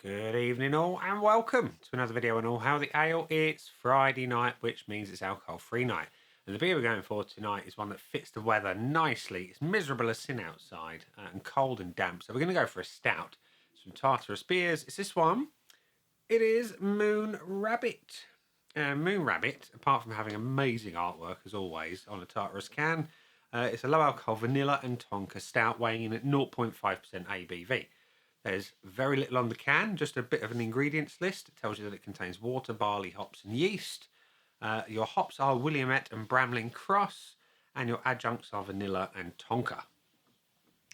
Good evening all and welcome to another video on All How the Ale. It's Friday night, which means it's alcohol free night. And the beer we're going for tonight is one that fits the weather nicely. It's miserable as sin outside and cold and damp. So we're going to go for a stout. It's from Tartarus Beers. It's this one. It is Moon Rabbit. Moon Rabbit, apart from having amazing artwork as always on a Tartarus can, it's a low alcohol vanilla and tonka stout weighing in at 0.5% ABV. There's very little on the can, just a bit of an ingredients list. It tells you that it contains water, barley, hops, and yeast. Your hops are Williamette and Bramlin Cross, and your adjuncts are vanilla and tonka.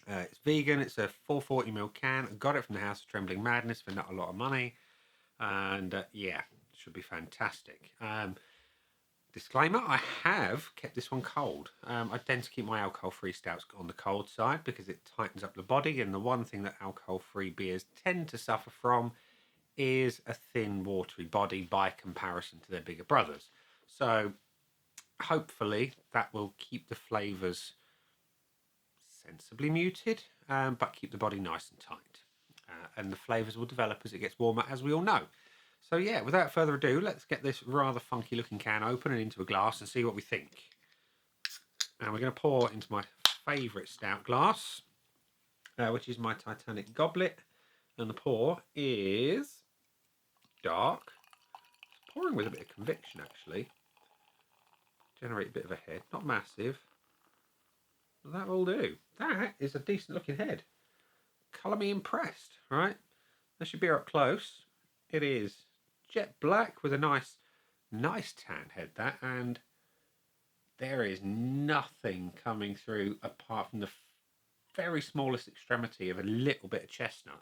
It's vegan. It's a 440ml can. I got it from the House of Trembling Madness for not a lot of money. And yeah, it should be fantastic. Disclaimer, I have kept this one cold. I tend to keep my alcohol-free stouts on the cold side because it tightens up the body, and the one thing that alcohol-free beers tend to suffer from is a thin, watery body by comparison to their bigger brothers. So hopefully that will keep the flavours sensibly muted, but keep the body nice and tight. And the flavours will develop as it gets warmer, as we all know. So yeah, without further ado, let's get this rather funky looking can open and into a glass and see what we think. And we're going to pour into my favourite stout glass, which is my Titanic goblet. And the pour is dark. It's pouring with a bit of conviction, actually. Generate a bit of a head, not massive. But that will do. That is a decent looking head. Colour me impressed, right? That's your beer up close. It is jet black with a nice tan head, that, and there is nothing coming through apart from the very smallest extremity of a little bit of chestnut,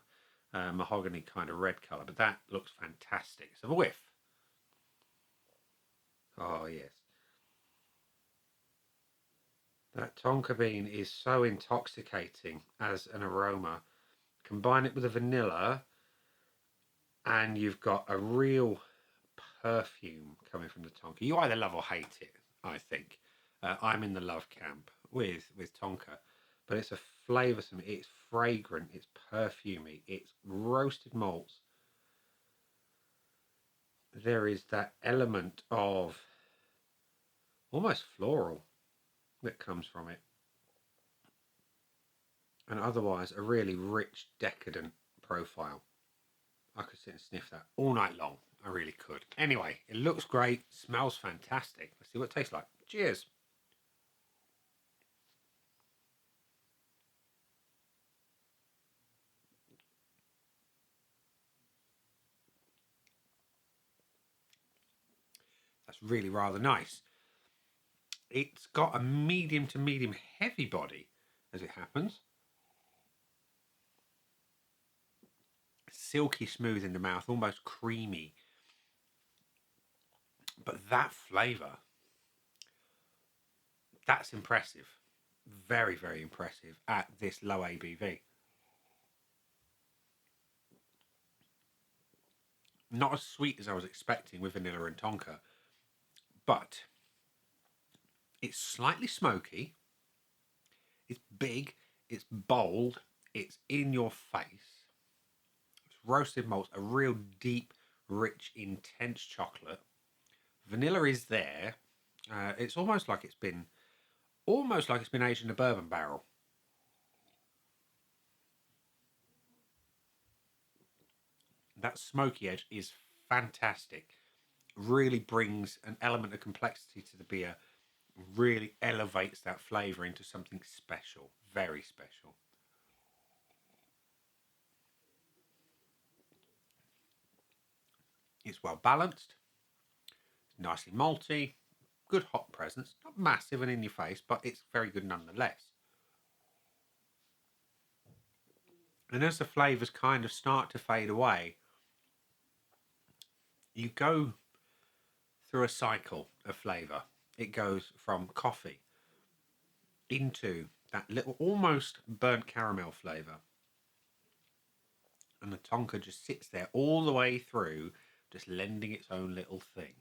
mahogany kind of red colour, but that looks fantastic. So a whiff. Oh yes. That tonka bean is so intoxicating as an aroma. Combine it with a vanilla and you've got a real perfume coming from the tonka. You either love or hate it, I think. I'm in the love camp with tonka, but it's a flavoursome, it's fragrant, it's perfumey, it's roasted malts. There is that element of almost floral that comes from it, and otherwise a really rich, decadent profile. I could sit and sniff that all night long. I really could. Anyway, it looks great, smells fantastic. Let's see what it tastes like. Cheers. That's really rather nice. It's got a medium to medium heavy body, as it happens. Silky smooth in the mouth, almost creamy. But that flavour, that's impressive. Very, very impressive at this low ABV. Not as sweet as I was expecting with vanilla and tonka, but it's slightly smoky. It's big, it's bold, it's in your face. It's roasted malts, a real deep, rich, intense chocolate. Vanilla is there. It's almost like it's been aged in a bourbon barrel. That smoky edge is fantastic. Really brings an element of complexity to the beer. Really elevates that flavour into something special. Very special. It's well balanced. Nicely malty. Good hop presence. Not massive and in your face, but it's very good nonetheless. And as the flavours kind of start to fade away, you go through a cycle of flavour. It goes from coffee into that little almost burnt caramel flavour. And the tonka just sits there all the way through, just lending its own little thing.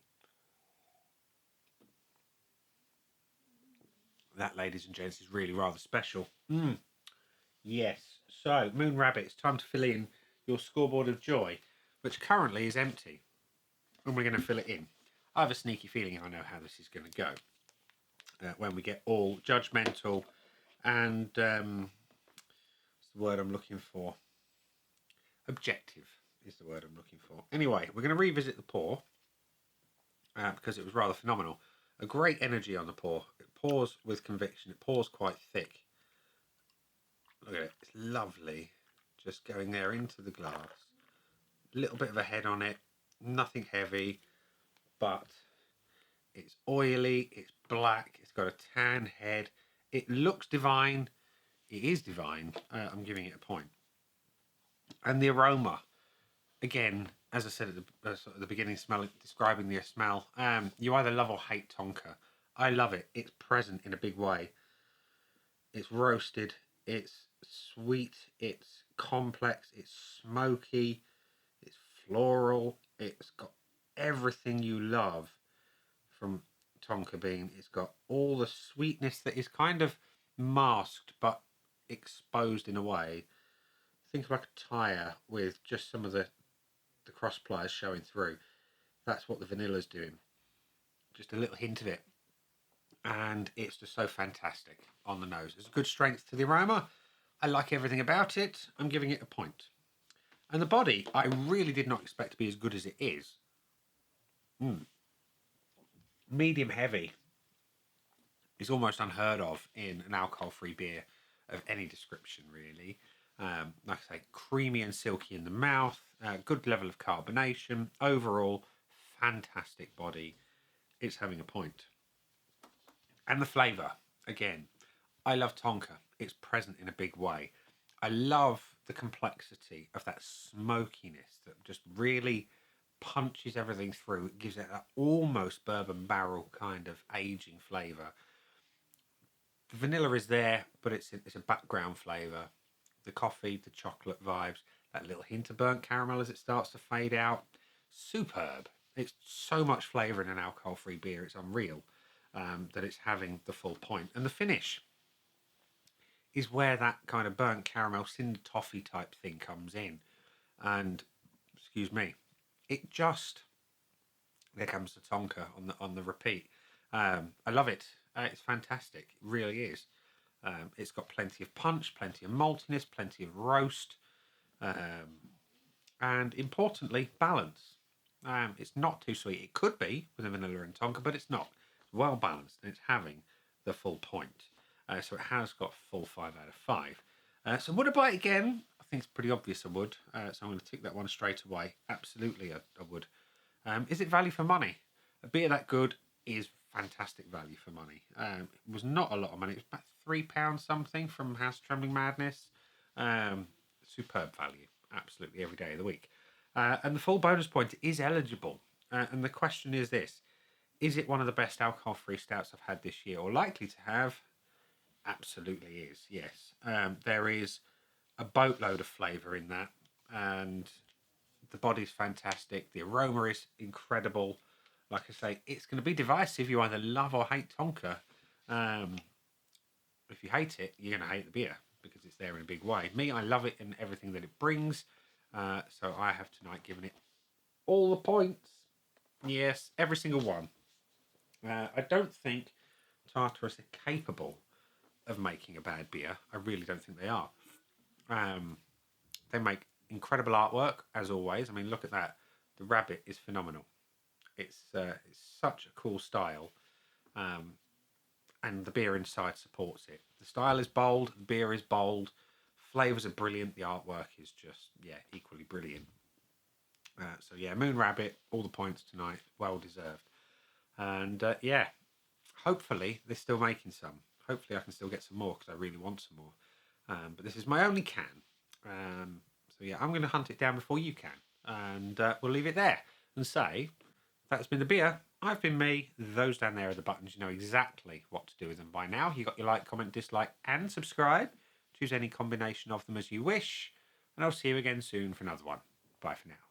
That, ladies and gents, is really rather special. Yes. So, Moon Rabbit, it's time to fill in your scoreboard of joy, which currently is empty. And we're going to fill it in. I have a sneaky feeling I know how this is going to go. When we get all judgmental and what's the word I'm looking for? Objective is the word I'm looking for. Anyway, we're going to revisit the pour because it was rather phenomenal. A great energy on the pour. It pours with conviction. It pours quite thick. Look at it. It's lovely. Just going there into the glass. A little bit of a head on it. Nothing heavy. But it's oily. It's black. It's got a tan head. It looks divine. It is divine. I'm giving it a point. And the aroma. Again, as I said at the beginning, describing the smell, you either love or hate tonka. I love it. It's present in a big way. It's roasted. It's sweet. It's complex. It's smoky. It's floral. It's got everything you love from tonka bean. It's got all the sweetness that is kind of masked but exposed in a way. Think like a tyre with just some of the cross pliers showing through. That's what the vanilla's doing. Just a little hint of it. And it's just so fantastic on the nose. There's a good strength to the aroma. I like everything about it. I'm giving it a point. And the body, I really did not expect to be as good as it is. Medium heavy is almost unheard of in an alcohol-free beer of any description, really. Like I say, creamy and silky in the mouth, good level of carbonation. Overall, fantastic body. It's having a point. And the flavour, again, I love tonka. It's present in a big way. I love the complexity of that smokiness that just really punches everything through. It gives it that almost bourbon barrel kind of aging flavour. The vanilla is there, but it's a background flavour. The coffee, the chocolate vibes, that little hint of burnt caramel as it starts to fade out. Superb. It's so much flavour in an alcohol-free beer. It's unreal that it's having the full point. And the finish is where that kind of burnt caramel cinder toffee type thing comes in. And, excuse me, it just... There comes the tonka on the repeat. I love it. It's fantastic. It really is. It's got plenty of punch, plenty of maltiness, plenty of roast, and importantly, balance. It's not too sweet. It could be with a vanilla and tonka, but it's not. It's well balanced, and it's having the full point. So it has got full 5 out of 5. So would I buy it again? I think it's pretty obvious I would. So I'm going to tick that one straight away. Absolutely, I would. Is it value for money? A beer that good is fantastic value for money. It was not a lot of money. It was about £3 something from House Trembling Madness. Superb value. Absolutely every day of the week. And the full bonus point is eligible. And the question is this. Is it one of the best alcohol-free stouts I've had this year or likely to have? Absolutely is, yes. There is a boatload of flavour in that. And the body's fantastic. The aroma is incredible. Like I say, it's going to be divisive. You either love or hate tonka. If you hate it, you're going to hate the beer because it's there in a big way. Me, I love it and everything that it brings. So I have tonight given it all the points. Yes, every single one. I don't think Tartarus are capable of making a bad beer. I really don't think they are. They make incredible artwork, as always. I mean, look at that. The rabbit is phenomenal. It's such a cool style, and the beer inside supports it. The style is bold, the beer is bold, flavours are brilliant, the artwork is just, equally brilliant. So Moon Rabbit, all the points tonight, well deserved. And hopefully they're still making some. Hopefully I can still get some more because I really want some more. But this is my only can. I'm going to hunt it down before you can. And we'll leave it there and say... That's been the beer. I've been me. Those down there are the buttons. You know exactly what to do with them by now. You got your like, comment, dislike, and subscribe. Choose any combination of them as you wish. And I'll see you again soon for another one. Bye for now.